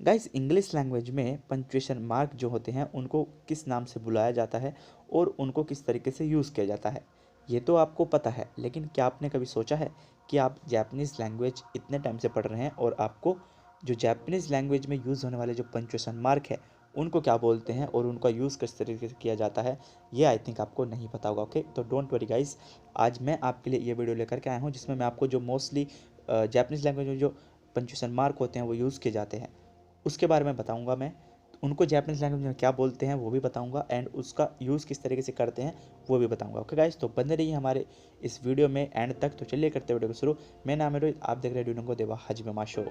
Guys English language में punctuation mark जो होते हैं उनको किस नाम से बुलाया जाता है और उनको किस तरीके से यूज़ किया जाता है ये तो आपको पता है, लेकिन क्या आपने कभी सोचा है कि आप जापानीज़ लैंग्वेज इतने टाइम से पढ़ रहे हैं और आपको जो जापानीज़ लैंग्वेज में यूज़ होने वाले जो पंक्चुएशन मार्क है उनको क्या बोलते हैं और उनका यूज़ किस तरीके से किया जाता है, ये आई थिंक आपको नहीं पता होगा। ओके, तो डोंट वरी गाइस, आज मैं आपके लिए ये वीडियो लेकर के आया हूँ जिसमें मैं आपको जो मोस्टली जापानीज़ लैंग्वेज में जो पंक्चुएशन मार्क होते हैं वो यूज़ किए जाते हैं उसके बारे में बताऊंगा मैं। उनको जापानीज़ लैंग्वेज में क्या बोलते हैं वो भी बताऊंगा एंड उसका यूज़ किस तरीके से करते हैं वो भी बताऊंगा। ओके गाइस, तो बने रहिए हमारे इस वीडियो में एंड तक। तो चलिए करते वीडियो को शुरू। मेरा नाम है रोहित, आप देख रहे हैं ड्यूनोंगो देवा हजमे शो।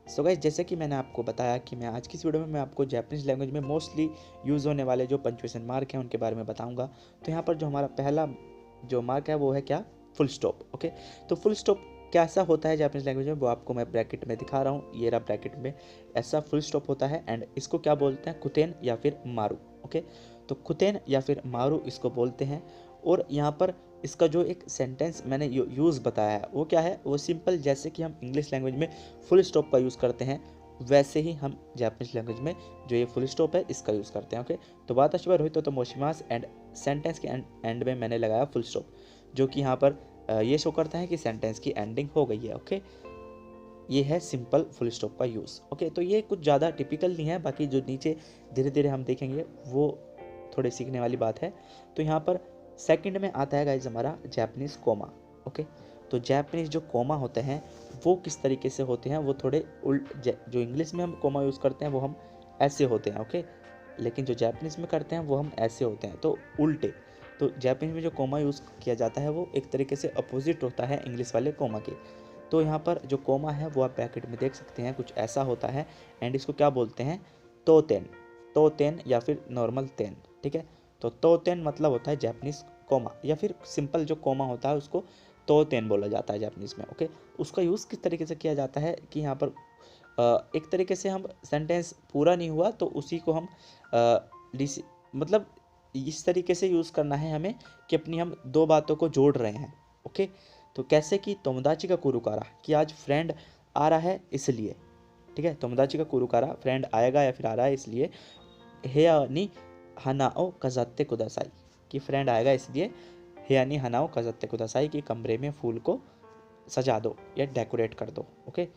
सो गाइस, जैसे कि मैंने आपको बताया कि मैं आज की इस वीडियो में मैं आपको जापानीज़ लैंग्वेज में मोस्टली यूज़ होने वाले जो पंक्चुएशन मार्क हैं उनके बारे में बताऊंगा। तो यहाँ पर जो हमारा पहला जो मार्क है वो है क्या, फुल स्टॉप। ओके, तो फुल स्टॉप कैसा होता है जापानीज़ लैंग्वेज में वो आपको मैं ब्रैकेट में दिखा रहा हूँ। ये रहा ब्रैकेट में ऐसा फुल स्टॉप होता है एंड इसको क्या बोलते हैं, कुतेन या फिर मारू। ओके, तो कुतेन या फिर मारू इसको बोलते हैं। और यहाँ पर इसका जो एक सेंटेंस मैंने यूज़ बताया है वो क्या है, वो सिंपल जैसे कि हम इंग्लिश लैंग्वेज में फुल स्टॉप का यूज़ करते हैं वैसे ही हम जापानीज़ लैंग्वेज में जो ये फुल स्टॉप है इसका यूज़ करते हैं। ओके, तो बात अच्छी बात रोहित तो मोशिमास एंड सेंटेंस के एंड में मैंने लगाया फुल स्टॉप, जो कि यहाँ पर ये शो करता है कि सेंटेंस की एंडिंग हो गई है। ओके, ये है सिंपल फुल स्टॉप का यूज़। ओके, तो ये कुछ ज़्यादा टिपिकल नहीं है, बाकी जो नीचे धीरे धीरे हम देखेंगे वो थोड़े सीखने वाली बात है। तो यहाँ पर सेकंड में आता है गाइज हमारा जापानीज़ कोमा। ओके, तो जापानीज़ जो कोमा होते हैं वो किस तरीके से होते हैं, वो थोड़े उल्ट, जो इंग्लिश में हम कोमा यूज़ करते हैं वो हम ऐसे होते हैं। ओके, लेकिन जो जापानीज़ में करते हैं वो हम ऐसे होते हैं, तो उल्टे। तो जापानीज़ में जो कोमा यूज़ किया जाता है वो एक तरीके से अपोजिट होता है इंग्लिश वाले कोमा के। तो यहाँ पर जो कोमा है वो आप ब्रैकेट में देख सकते हैं, कुछ ऐसा होता है एंड इसको क्या बोलते हैं, तोतेन। तोतेन या फिर नॉर्मल तेन। ठीक है, तो तोतेन मतलब होता है जापानीज़ कोमा, या फिर सिंपल जो कोमा होता है उसको तोतेन बोला जाता है जापानीज़ में। ओके, उसका यूज़ किस तरीके से किया जाता है कि यहाँ पर एक तरीके से हम सेंटेंस पूरा नहीं हुआ तो उसी को हम मतलब इस तरीके से यूज़ करना है हमें कि अपनी हम दो बातों को जोड़ रहे हैं। ओके, तो कैसे कि तोमोदाची का कुरुकारा, कि आज फ्रेंड आ रहा है इसलिए। ठीक है, तोमोदाची का कुरुकारा, फ्रेंड आएगा या फिर आ रहा है इसलिए। हेया नि हनाओ कजाते कुदासाई, कि फ्रेंड आएगा इसलिए हेया नि हनाओ कजाते कुदासाई, कि कमरे में फूल को सजा दो या डेकोरेट कर दो। ओके,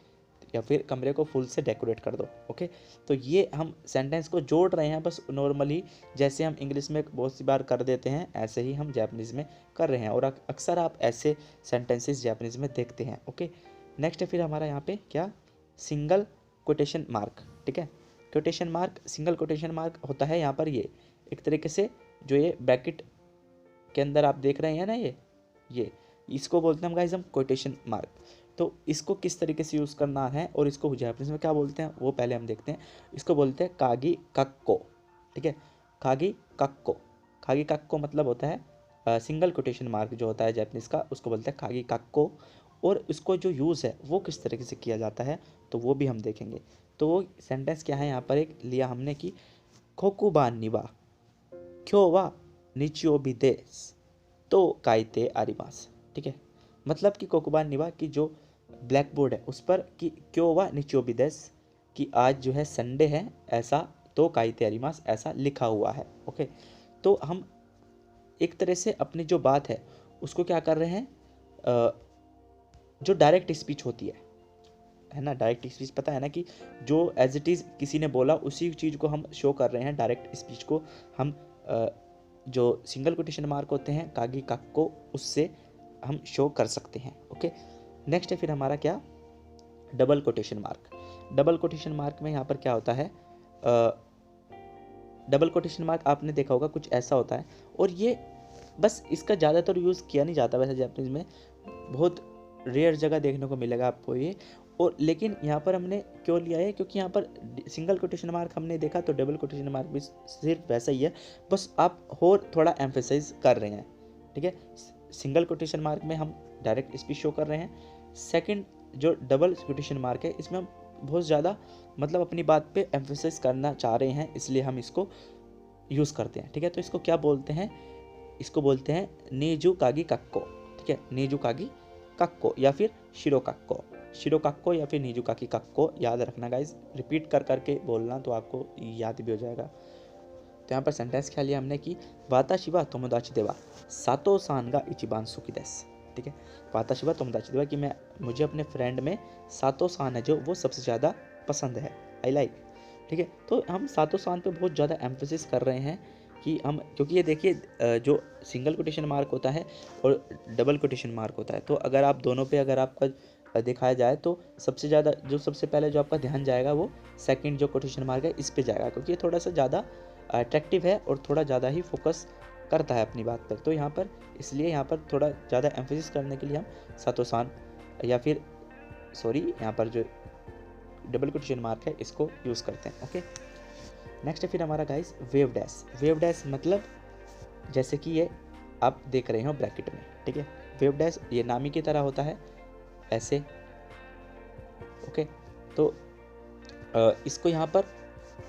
या फिर कमरे को फूल से डेकोरेट कर दो। ओके, तो ये हम सेंटेंस को जोड़ रहे हैं बस नॉर्मली, जैसे हम इंग्लिश में बहुत सी बार कर देते हैं ऐसे ही हम जापानीज़ में कर रहे हैं और अक्सर आप ऐसे सेंटेंसेस जापानीज़ में देखते हैं। ओके, नेक्स्ट है फिर हमारा यहाँ पे क्या, सिंगल कोटेशन मार्क। ठीक है, quotation mark, single quotation mark होता है यहाँ पर ये एक तरीके से जो ये ब्रैकेट के अंदर आप देख रहे हैं ना, ये इसको बोलते हैं हम गाइस हम कोटेशन मार्क। तो इसको किस तरीके से यूज़ करना है और इसको जापानीज़ में क्या बोलते हैं वो पहले हम देखते हैं। इसको बोलते हैं कागी कक्को। ठीक है, कागी कक्को। कागी कक्को मतलब होता है सिंगल कोटेशन मार्क जो होता है जापानीज़ का, उसको बोलते हैं कागी कक्को। और इसको जो यूज़ है वो किस तरीके से किया जाता है तो वो भी हम देखेंगे। तो वो सेंटेंस क्या है यहाँ पर एक लिया हमने कि कोकुबान निवा क्यों वा निचियोबी देस तो काइते आरिमास। ठीक है, मतलब कि कोकुबान निवा की जो ब्लैक बोर्ड है उस पर कि क्यों वा निचियोबी देस, कि आज जो है संडे है ऐसा, तो काइते आरिमास ऐसा लिखा हुआ है। ओके, तो हम एक तरह से अपनी जो बात है उसको क्या कर रहे हैं, जो डायरेक्ट स्पीच होती है ना, डायरेक्ट स्पीच पता है ना, कि जो एज इट इज़ किसी ने बोला उसी चीज़ को हम शो कर रहे हैं। डायरेक्ट स्पीच को हम जो सिंगल कोटेशन मार्क होते हैं कागी काक को, उससे हम शो कर सकते हैं। ओके, नेक्स्ट है फिर हमारा क्या, double quotation mark. Double quotation mark में यहाँ पर क्या होता है, डबल कोटेशन मार्क आपने देखा होगा कुछ ऐसा होता है, और ये बस इसका ज़्यादातर यूज़ किया नहीं जाता वैसे जापानीज़ में, बहुत रेयर जगह देखने को मिलेगा आपको ये। और लेकिन यहाँ पर हमने क्यों लिया है, क्योंकि यहाँ पर सिंगल कोटेशन मार्क हमने देखा तो डबल कोटेशन मार्क भी सिर्फ वैसा ही है, बस आप और थोड़ा एम्फेसाइज कर रहे हैं। ठीक है, सिंगल कोटेशन मार्क में हम डायरेक्ट स्पीच शो कर रहे हैं। सेकंड जो डबल कोटेशन मार्क है इसमें हम बहुत ज़्यादा मतलब अपनी बात पे एम्फेसाइज करना चाह रहे हैं, इसलिए हम इसको यूज़ करते हैं, ठीक है। तो इसको क्या बोलते हैं, इसको बोलते हैं नीजू कागी कक्को, ठीक है, नीजू कागी कक्को या फिर शिरोकाक्को, शिरोकाक्को या फिर नीजू कागी कक्को, याद रखना गाइज, रिपीट कर करके बोलना तो आपको याद भी हो जाएगा। तो यहाँ पर सेंटेंस क्या लिया हमने कि वाताशिवा तोमोदाची देवा सातो सान गा इचिबान सुखी देस, ठीक है, वाताशिवा तोमोदाची देवा कि मैं, मुझे अपने फ्रेंड में सातो सान है जो वो सबसे ज़्यादा पसंद है, आई लाइक, ठीक है। तो हम सातो सान पे बहुत ज़्यादा एम्फेसिस कर रहे हैं कि हम, क्योंकि ये देखिए जो सिंगल कोटेशन मार्क होता है और डबल कोटेशन मार्क होता है, तो अगर आप दोनों पे अगर आपका दिखाया जाए तो सबसे ज़्यादा जो सबसे पहले जो आपका ध्यान जाएगा वो सेकंड जो कोटेशन मार्क है इस पे जाएगा, क्योंकि ये थोड़ा सा ज़्यादा अट्रैक्टिव है और थोड़ा ज़्यादा ही फोकस करता है अपनी बात पर। तो यहाँ पर इसलिए यहाँ पर थोड़ा ज़्यादा एम्फेसिस करने के लिए हम सातोसान या फिर सॉरी यहाँ पर जो डबल कोटेशन मार्क है इसको यूज़ करते हैं, ओके। नेक्स्ट फिर हमारा guys wave dash, wave dash मतलब जैसे कि ये आप देख रहे हो ब्रैकेट में, ठीक है, वेव डैश ये नामी की तरह होता है ऐसे, ओके। तो इसको यहाँ पर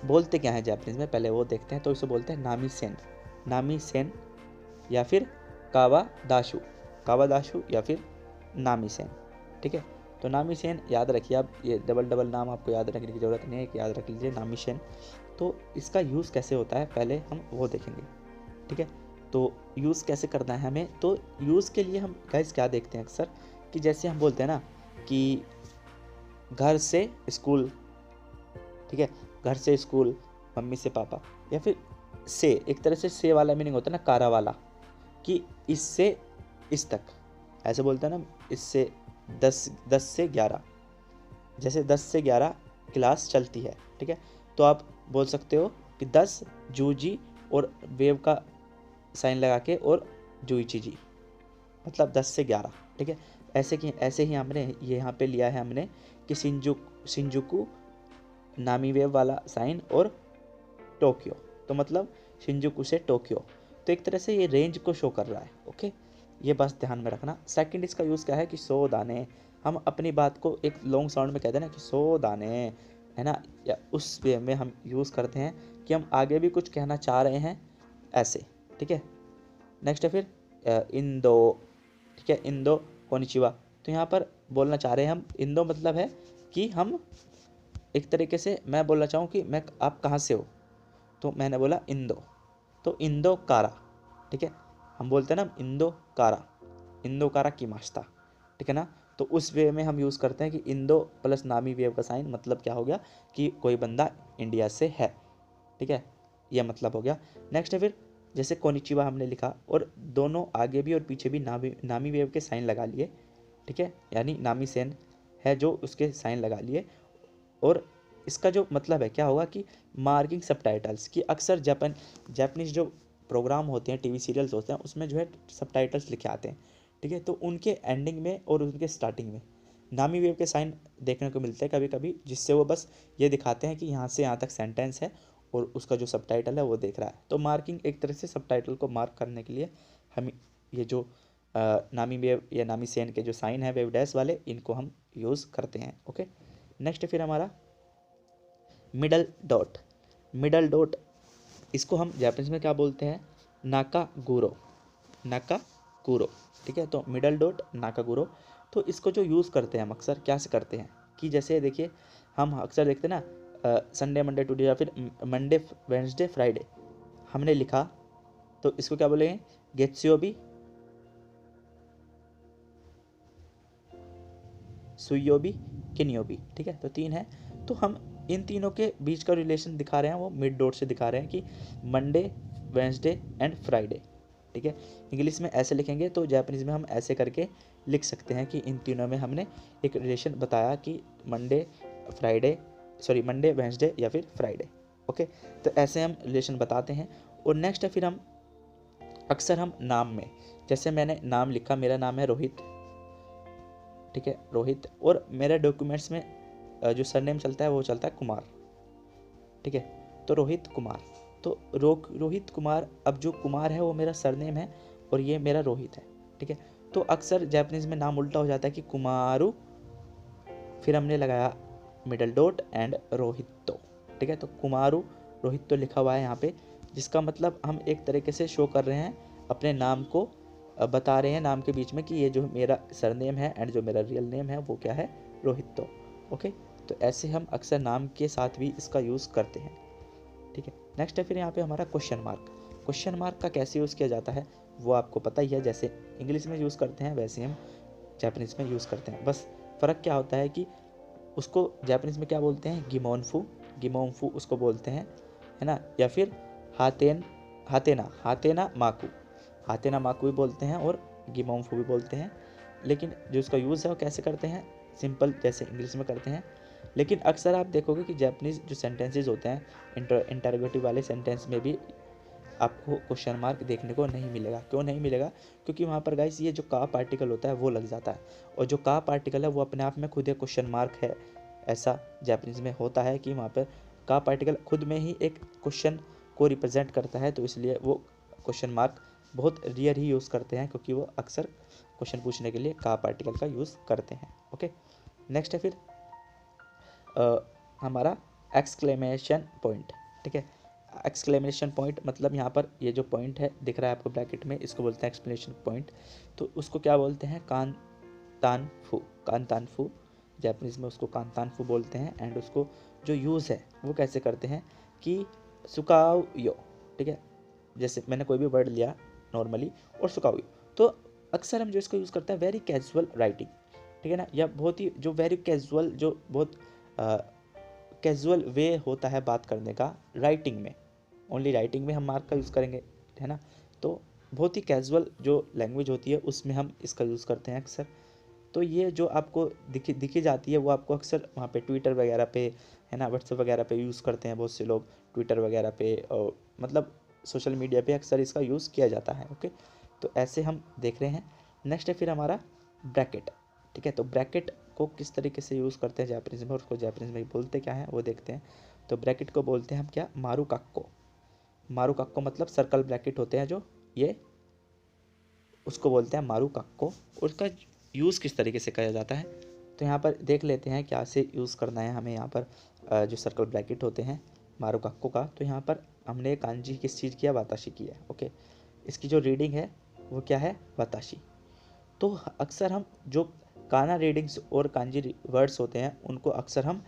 बोलते क्या है जापानीज में, पहले वो देखते हैं। तो इसे बोलते हैं नामी सेन, नामी सेन या फिर कावादाशु, कावादाशु या फिर नामी सेन, ठीक है। तो नामी सेन याद रखिए आप, ये डबल नाम आपको याद रखने की ज़रूरत नहीं है, कि याद रख लीजिए नामी सेन। तो इसका यूज़ कैसे होता है पहले हम वो देखेंगे, ठीक है। तो यूज़ कैसे करना है हमें, तो यूज़ के लिए हम गाइस क्या देखते हैं अक्सर कि जैसे हम बोलते हैं ना कि घर से स्कूल, ठीक है, घर से स्कूल, मम्मी से पापा, या फिर से, एक तरह से से वाला मीनिंग होता है ना कारा वाला, कि इससे इस तक, ऐसे बोलते हैं ना, इससे 10 से 11, जैसे 10 से 11 क्लास चलती है, ठीक है। तो आप बोल सकते हो कि 10 जूजी और वेव का साइन लगा के और जूइची जी, मतलब 10 से 11, ठीक है। ऐसे ही हमने ये यहाँ पे लिया है हमने कि शिंजुकू नामी वेव वाला साइन और टोक्यो, तो मतलब शिंजुकू से टोक्यो, तो एक तरह से ये रेंज को शो कर रहा है, ओके। ये बस ध्यान में रखना। सेकंड इसका यूज़ क्या है कि सो दाने, हम अपनी बात को एक लॉन्ग साउंड में कहते हैं ना कि सो दाने, है ना, या उस वे में हम यूज़ करते हैं कि हम आगे भी कुछ कहना चाह रहे हैं ऐसे, ठीक है। नेक्स्ट है फिर इंदो, ठीक है, इंदो कोनिचिवा, तो यहाँ पर बोलना चाह रहे हैं हम इंदो, मतलब है कि हम एक तरीके से मैं बोलना चाहूँ कि मैं, आप कहाँ से हो, तो मैंने बोला इंदो, तो इंदो कारा, ठीक है, हम बोलते हैं ना इंदो कारा की माश्ता, ठीक है ना। तो उस वे में हम यूज़ करते हैं कि इंदो प्लस नामी वेव का साइन, मतलब क्या हो गया कि कोई बंदा इंडिया से है, ठीक है, यह मतलब हो गया। नेक्स्ट है फिर जैसे कोनिचिवा हमने लिखा और दोनों आगे भी और पीछे भी नामी वेव के साइन लगा लिए, ठीक है, यानी नामी सेन है जो उसके साइन लगा लिए। और इसका जो मतलब है क्या होगा कि मार्किंग सबटाइटल्स, कि अक्सर जापानीज जो प्रोग्राम होते हैं, टीवी सीरियल्स होते हैं, उसमें जो है सबटाइटल्स लिखे आते हैं, ठीक है। तो उनके एंडिंग में और उनके स्टार्टिंग में नामी वेव के साइन देखने को मिलते हैं कभी कभी, जिससे वो बस ये दिखाते हैं कि यहाँ से यहाँ तक सेंटेंस है और उसका जो सबटाइटल है वो देख रहा है। तो मार्किंग एक तरह से सबटाइटल को मार्क करने के लिए हम ये जो नामी वेव या नामी सेन के जो साइन है वेव डैश वाले, इनको हम यूज़ करते हैं, ओके। नेक्स्ट फिर हमारा मिडल डॉट, मिडल डॉट, इसको हम जापानीज में क्या बोलते हैं, नाकागुरो, नाकागुरो, ठीक है। तो मिडल डॉट नाकागुरो, तो इसको जो यूज़ करते हैं हम अक्सर क्या से करते हैं कि जैसे देखिए हम अक्सर देखते हैं ना संडे मंडे टुडे या फिर मंडे वेडनेसडे फ्राइडे हमने लिखा, तो इसको क्या बोलेंगे, गेत्सुयोबी, सुयोबी, किनियोबी, ठीक है। तो 3 है, तो हम इन तीनों के बीच का रिलेशन दिखा रहे हैं, वो मिड डॉट से दिखा रहे हैं कि मंडे वेडनेसडे एंड फ्राइडे, ठीक है। इंग्लिश में ऐसे लिखेंगे तो जापानीज में हम ऐसे करके लिख सकते हैं कि इन तीनों में हमने एक रिलेशन बताया कि मंडे वेडनेसडे या फिर फ्राइडे, ओके। तो ऐसे हम रिलेशन बताते हैं। और नेक्स्ट है फिर हम अक्सर हम नाम में, जैसे मैंने नाम लिखा, मेरा नाम है रोहित, ठीक है, रोहित, और मेरे डॉक्यूमेंट्स में जो सरनेम चलता है वो चलता है कुमार, ठीक है। तो रोहित कुमार, तो रोहित कुमार, अब जो कुमार है वो मेरा सरनेम है और ये मेरा रोहित है, ठीक है। तो अक्सर जापानीज में नाम उल्टा हो जाता है कि कुमारू, फिर हमने लगाया मिडल डॉट एंड रोहितो, ठीक है। तो कुमारू रोहितो लिखा हुआ है यहाँ पे, जिसका मतलब हम एक तरीके से शो कर रहे हैं अपने नाम को, बता रहे हैं नाम के बीच में कि ये जो मेरा सरनेम है एंड जो मेरा रियल नेम है वो क्या है, रोहितो। ओके, तो ऐसे हम अक्सर नाम के साथ भी इसका यूज़ करते हैं। ठीक है, नेक्स्ट है फिर यहाँ पे हमारा क्वेश्चन मार्क। क्वेश्चन मार्क का कैसे यूज़ किया जाता है वो आपको पता ही है, जैसे इंग्लिश में यूज़ करते हैं वैसे हम जापानीज़ में यूज़ करते हैं। बस फ़र्क क्या होता है कि उसको जापानीज़ में क्या बोलते हैं, गिमोनफू, गिमोनफू उसको बोलते हैं, है ना, या फिर हातेना माकू, हातेना माकू भी बोलते हैं और गिमोनफू भी बोलते हैं। लेकिन जो उसका यूज़ है वो कैसे करते हैं, सिंपल जैसे इंग्लिश में करते हैं। लेकिन अक्सर आप देखोगे कि जापानीज़ जो सेंटेंसेस होते हैं, इंटरोगेटिव वाले सेंटेंस में भी आपको क्वेश्चन मार्क देखने को नहीं मिलेगा। क्यों नहीं मिलेगा, क्योंकि वहाँ पर गाइस ये जो का पार्टिकल होता है वो लग जाता है, और जो का पार्टिकल है वो अपने आप में खुद एक क्वेश्चन मार्क है। ऐसा जापानीज़ में होता है कि वहाँ पर का पार्टिकल खुद में ही एक क्वेश्चन को रिप्रेजेंट करता है, तो इसलिए वो क्वेश्चन मार्क बहुत रेयर ही यूज़ करते हैं, क्योंकि वो अक्सर क्वेश्चन पूछने के लिए का पार्टिकल का यूज़ करते हैं। ओके, नेक्स्ट है फिर हमारा एक्सक्लेमेशन पॉइंट। ठीक है, एक्सक्लेमेशन पॉइंट मतलब यहाँ पर ये जो पॉइंट है दिख रहा है आपको ब्रैकेट में, इसको बोलते हैं एक्सक्लेमेशन पॉइंट। तो उसको क्या बोलते हैं, कानतानफू, जापानीज़ में उसको कानतानफू बोलते हैं। एंड उसको जो यूज़ है वो कैसे करते हैं कि सुकाओ यो। ठीक है, जैसे मैंने कोई भी वर्ड लिया नॉर्मली और सुकाओ यो, तो अक्सर हम जो इसको यूज़ करते हैं वेरी कैजुअल राइटिंग, ठीक है ना, या बहुत ही जो वेरी कैजुअल, जो बहुत कैजुअल वे होता है बात करने का राइटिंग में, ओनली राइटिंग में हम मार्क का यूज़ करेंगे, है ना। तो बहुत ही कैजुअल जो लैंग्वेज होती है उसमें हम इसका यूज़ करते हैं अक्सर। तो ये जो आपको दिखी जाती है वो आपको अक्सर वहाँ पे ट्विटर वगैरह पे, है ना, व्हाट्सएप वगैरह पे यूज़ करते हैं बहुत से लोग, ट्विटर वगैरह पे, और मतलब सोशल मीडिया पे अक्सर इसका यूज़ किया जाता है। ओके, तो ऐसे हम देख रहे हैं। नेक्स्ट है फिर हमारा ब्रैकेट। ठीक है, तो ब्रैकेट को किस तरीके से यूज़ करते हैं जापानीज़ में, और उसको जापानीज़ में बोलते क्या है वो देखते हैं। तो ब्रैकेट को बोलते हैं हम क्या, मारुकाक्को। मारुकाक्को मतलब सर्कल ब्रैकेट होते हैं जो, ये उसको बोलते हैं मारुकाक्को। उसका यूज़ किस तरीके से किया जाता है तो यहाँ पर देख लेते हैं क्या से यूज़ करना है हमें। यहाँ पर जो सर्कल ब्रैकेट होते हैं मारुकाक्को का, तो यहाँ पर हमने कांजी किस चीज़ किया, वाताशी किया। ओके, इसकी जो रीडिंग है वो क्या है, वाताशी। तो अक्सर हम जो काना रीडिंग्स और कांजी वर्ड्स होते हैं उनको अक्सर हम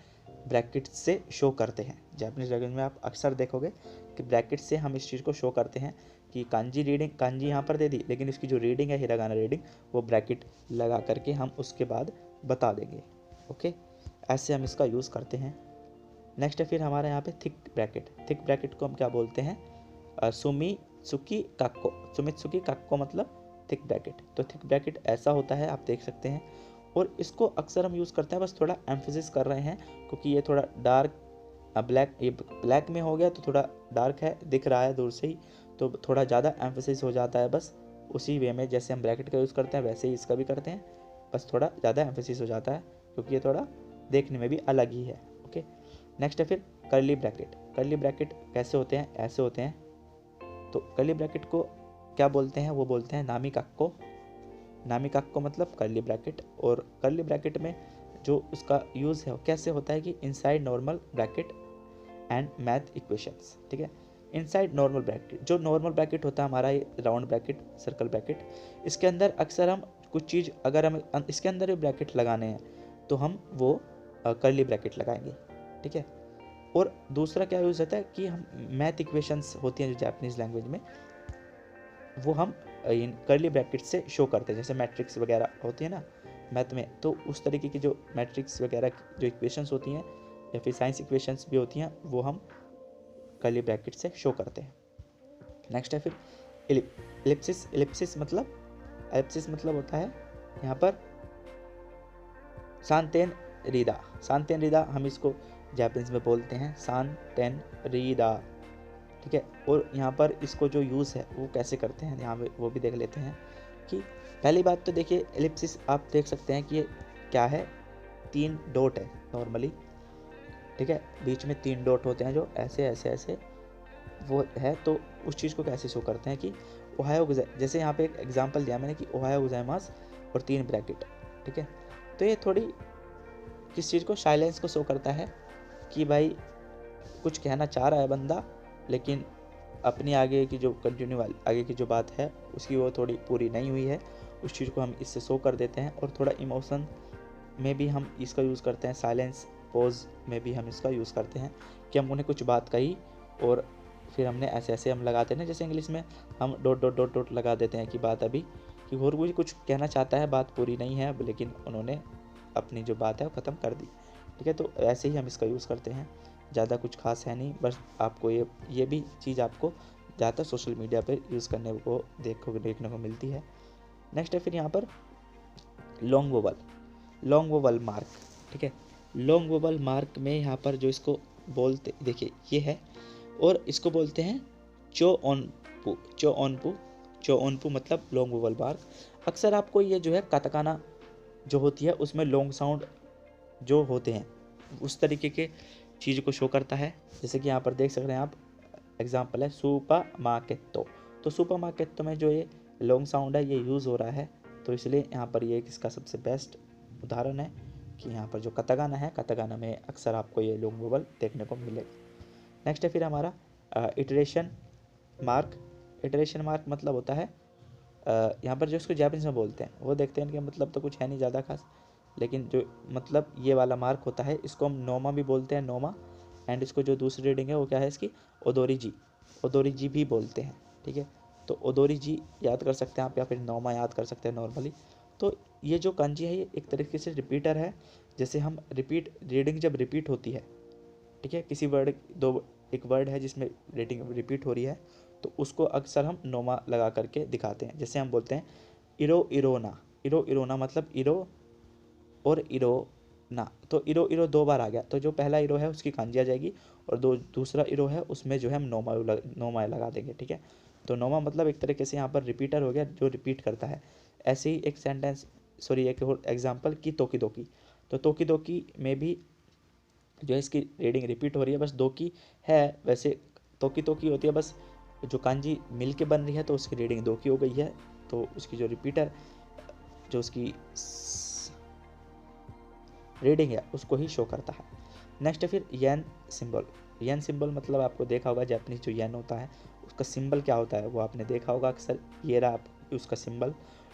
ब्रैकेट से शो करते हैं। जापानीज लैंग्वेज में आप अक्सर देखोगे कि ब्रैकेट से हम इस चीज़ को शो करते हैं कि कांजी रीडिंग, कांजी यहाँ पर दे दी, लेकिन इसकी जो रीडिंग है हिरागाना रीडिंग वो ब्रैकेट लगा करके हम उसके बाद बता देंगे। ओके, ऐसे हम इसका यूज़ करते हैं। नेक्स्ट है फिर हमारे यहाँ पे थिक ब्रैकेट। थिक ब्रैकेट को हम क्या बोलते हैं, सुमित्सुकी काक्को। सुमित्सुकी काक्को मतलब थिक ब्रैकेट। तो थिक ब्रैकेट ऐसा होता है, आप देख सकते हैं, और इसको अक्सर हम यूज़ करते हैं, बस थोड़ा एम्फेसिस कर रहे हैं क्योंकि ये थोड़ा डार्क ब्लैक, ये ब्लैक में हो गया तो थोड़ा डार्क है, दिख रहा है दूर से ही, तो थोड़ा ज़्यादा एम्फेसिस हो जाता है। बस उसी वे में जैसे हम ब्रैकेट का यूज़ करते हैं वैसे ही इसका भी करते हैं, बस थोड़ा ज़्यादा एम्फेसिस हो जाता है क्योंकि ये थोड़ा देखने में भी अलग ही है। ओके, नेक्स्ट है फिर कर्ली ब्रैकेट। कर्ली ब्रैकेट कैसे होते हैं, ऐसे होते हैं। तो कर्ली ब्रैकेट को क्या बोलते हैं, वो बोलते हैं नामी काक्को। नामी काक्को मतलब कर्ली ब्रैकेट। और कर्ली ब्रैकेट में जो उसका यूज़ है कैसे होता है कि inside normal bracket and math equations. ठीक है, इनसाइड नॉर्मल ब्रैकेट, जो नॉर्मल ब्रैकेट होता है हमारा, ये राउंड ब्रैकेट, सर्कल ब्रैकेट, इसके अंदर अक्सर हम कुछ चीज़, अगर हम इसके अंदर भी ब्रैकेट लगाने हैं तो हम वो कर्ली ब्रैकेट लगाएंगे। ठीक है, और दूसरा क्या यूज़ होता है कि हम मैथ इक्वेशंस होती हैं जो जापानीज़ लैंग्वेज में, वो हम इन कर्ली ब्रैकेट से शो करते हैं। जैसे मैट्रिक्स वगैरह होती है ना मैथ में, तो उस तरीके की जो मैट्रिक्स वगैरह जो इक्वेशंस होती हैं या फिर साइंस इक्वेशंस भी होती हैं वो हम कर्ली ब्रैकेट से शो करते हैं। नेक्स्ट है फिर एलिप्सिस। एलिप्सिस मतलब होता है यहाँ पर सांतेन रीदा। सांतेन रीदा हम इसको जापानीज में बोलते हैं सांतेन रीदा। ठीक है, और यहाँ पर इसको जो यूज़ है वो कैसे करते हैं यहाँ पे वो भी देख लेते हैं। कि पहली बात तो देखिए एलिप्सिस आप देख सकते हैं कि ये क्या है, 3 डॉट है नॉर्मली। ठीक है, बीच में 3 डॉट होते हैं जो ऐसे ऐसे ऐसे वो है। तो उस चीज़ को कैसे शो करते हैं कि ओहायो गोजाइमास, जैसे यहाँ पे एक एग्जांपल दिया मैंने कि ओहायो गोजाइमास और 3 ब्रैकेट। ठीक है, तो ये थोड़ी किस चीज़ को, साइलेंस को शो करता है कि भाई कुछ कहना चाह रहा है बंदा लेकिन अपनी आगे की जो कंटिन्यू वाली आगे की जो बात है उसकी वो थोड़ी पूरी नहीं हुई है, उस चीज़ को हम इससे शो कर देते हैं। और थोड़ा इमोशन में भी हम इसका यूज़ करते हैं, साइलेंस पोज में भी हम इसका यूज़ करते हैं कि हम उन्हें कुछ बात कही और फिर हमने ऐसे ऐसे हम लगाते हैं ना, जैसे इंग्लिश में हम डॉट डॉट डॉट डॉट लगा देते हैं कि बात अभी कि और कोई कुछ कहना चाहता है, बात पूरी नहीं है अब, लेकिन उन्होंने अपनी जो बात है वो ख़त्म कर दी। ठीक है, तो ऐसे ही हम इसका यूज़ करते हैं। ज़्यादा कुछ खास है नहीं, बस आपको ये भी चीज़ आपको ज़्यादातर सोशल मीडिया पर यूज़ करने को देखने को मिलती है। नेक्स्ट है फिर यहाँ पर लॉन्ग वोवल मार्क। ठीक है, लॉन्ग वोवल मार्क में यहाँ पर जो इसको बोलते, देखिए ये है, और इसको बोलते हैं चो ऑन पू मतलब लॉन्ग वोवल मार्क। अक्सर आपको ये जो है काताकाना जो होती है उसमें लॉन्ग साउंड जो होते हैं उस तरीके के चीज़ को शो करता है। जैसे कि यहाँ पर देख सकते हैं आप, एग्जाम्पल है सुपा मार्केटो। तो सुपा मार्केटो में जो ये लॉन्ग साउंड है ये यूज़ हो रहा है, तो इसलिए यहाँ पर ये इसका सबसे बेस्ट उदाहरण है कि यहाँ पर जो काताकाना है, काताकाना में अक्सर आपको ये लॉन्ग वोवल देखने को मिलेगा। नेक्स्ट है फिर हमारा इटरेशन मार्क। इटरेशन मार्क मतलब होता है यहाँ पर जो इसको जापानीज में बोलते हैं वो देखते हैं कि मतलब तो कुछ है नहीं ज़्यादा खास, लेकिन जो मतलब ये वाला मार्क होता है इसको हम नोमा भी बोलते हैं, नोमा। एंड इसको जो दूसरी रीडिंग है वो क्या है इसकी, ओदोरी जी भी बोलते हैं। ठीक है, तो ओदोरी जी याद कर सकते हैं आप, या फिर नोमा याद कर सकते हैं नॉर्मली। तो ये जो कांजी है ये एक तरीके से रिपीटर है। जैसे हम रीडिंग जब रिपीट होती है, ठीक है, किसी वर्ड एक वर्ड है जिसमें रीडिंग रिपीट हो रही है, तो उसको अक्सर हम नोमा लगा करके दिखाते हैं। जैसे हम बोलते हैं इरो इरोना मतलब इरो और इरो ना, तो इरो इरो दो बार आ गया, तो जो पहला इरो है उसकी कांजी आ जाएगी और दूसरा इरो है उसमें जो है हम नोमा लगा देंगे। ठीक है, तो नोमा मतलब एक तरीके से यहाँ पर रिपीटर हो गया जो रिपीट करता है। ऐसे ही एक सेंटेंस, सॉरी एक और एग्जाम्पल की तोकी दोकी। तो तोकी दोकी में भी जो है इसकी रीडिंग रिपीट हो रही है, बस दो की है, वैसे तोकी तोकी होती है, बस जो कांजी मिल के बन रही है तो उसकी रीडिंग दो की हो गई है, तो उसकी जो रिपीटर जो उसकी रीडिंग है उसको ही शो करता है। नेक्स्ट है फिर येन सिंबल। येन सिंबल मतलब आपको देखा होगा जापानीज जो येन होता है उसका सिंबल क्या होता है वो आपने देखा होगा अक्सर, ये रहा उसका सिंबल।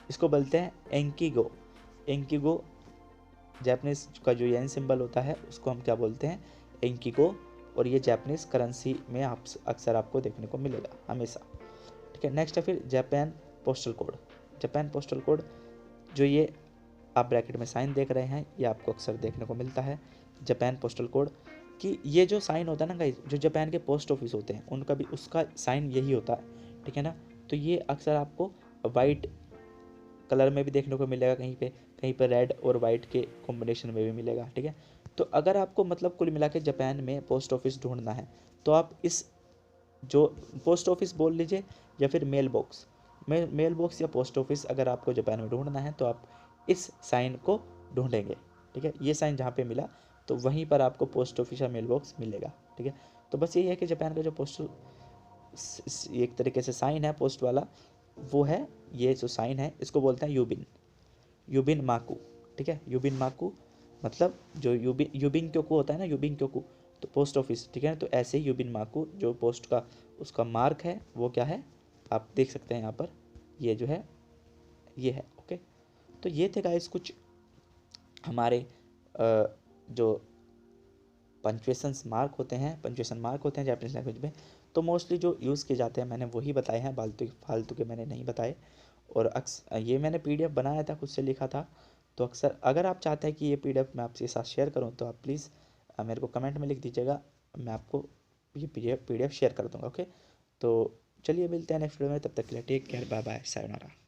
इसको बोलते हैं एंकिगो। जापानीज का जो येन सिंबल होता है उसको हम क्या बोलते हैं, एंकिगो। और ये जापानीज करेंसी में आप अक्सर आपको देखने को मिलेगा हमेशा। ठीक है, नेक्स्ट है फिर जापान पोस्टल कोड। जो ये आप ब्रैकेट में साइन देख रहे हैं ये आपको अक्सर देखने को मिलता है जापान पोस्टल कोड। कि ये जो साइन होता है ना गाइस, जो जापान के पोस्ट ऑफिस होते हैं उनका भी उसका साइन यही होता है। ठीक है ना, तो ये अक्सर आपको वाइट कलर में भी देखने को मिलेगा, कहीं पे रेड और वाइट के कॉम्बिनेशन में भी मिलेगा। ठीक है, तो अगर आपको मतलब कुल मिला के जापान में पोस्ट ऑफिस ढूंढना है तो आप इस जो पोस्ट ऑफिस बोल लीजिए या फिर मेल बॉक्स या पोस्ट ऑफिस, अगर आपको जापान में ढूंढना है तो आप इस साइन को ढूंढेंगे। ठीक है, ये साइन जहाँ पे मिला तो वहीं पर आपको पोस्ट ऑफिस या मेल बॉक्स मिलेगा। ठीक है, तो बस यही है कि जापान का जो पोस्टल एक तरीके से साइन है पोस्ट वाला, वो है ये जो साइन है इसको बोलते हैं यूबिन माकू। ठीक है, यूबिन माकू मतलब जो यूबिन क्योकू होता है ना, यूबिन क्योकू तो पोस्ट ऑफिस। ठीक है, तो ऐसे ही यूबिन माकू जो पोस्ट का उसका मार्क है वो क्या है आप देख सकते हैं यहाँ पर, ये जो है ये है। ओके, तो ये थे गाइस कुछ हमारे जो पंचुएशन मार्क होते हैं जापानीज लैंग्वेज में। तो मोस्टली जो यूज़ किए जाते हैं मैंने वही बताए हैं, फालतू के मैंने नहीं बताए। और ये मैंने पीडीएफ बनाया था, खुद से लिखा था। तो अक्सर अगर आप चाहते हैं कि ये पीडीएफ मैं आपके साथ शेयर करूं तो आप प्लीज़ मेरे को कमेंट में लिख दीजिएगा, मैं आपको ये पीडीएफ शेयर कर दूंगा। ओके, तो चलिए मिलते हैं नेक्स्ट वीडियो में, तब तक के लिए take care, bye bye, sayonara.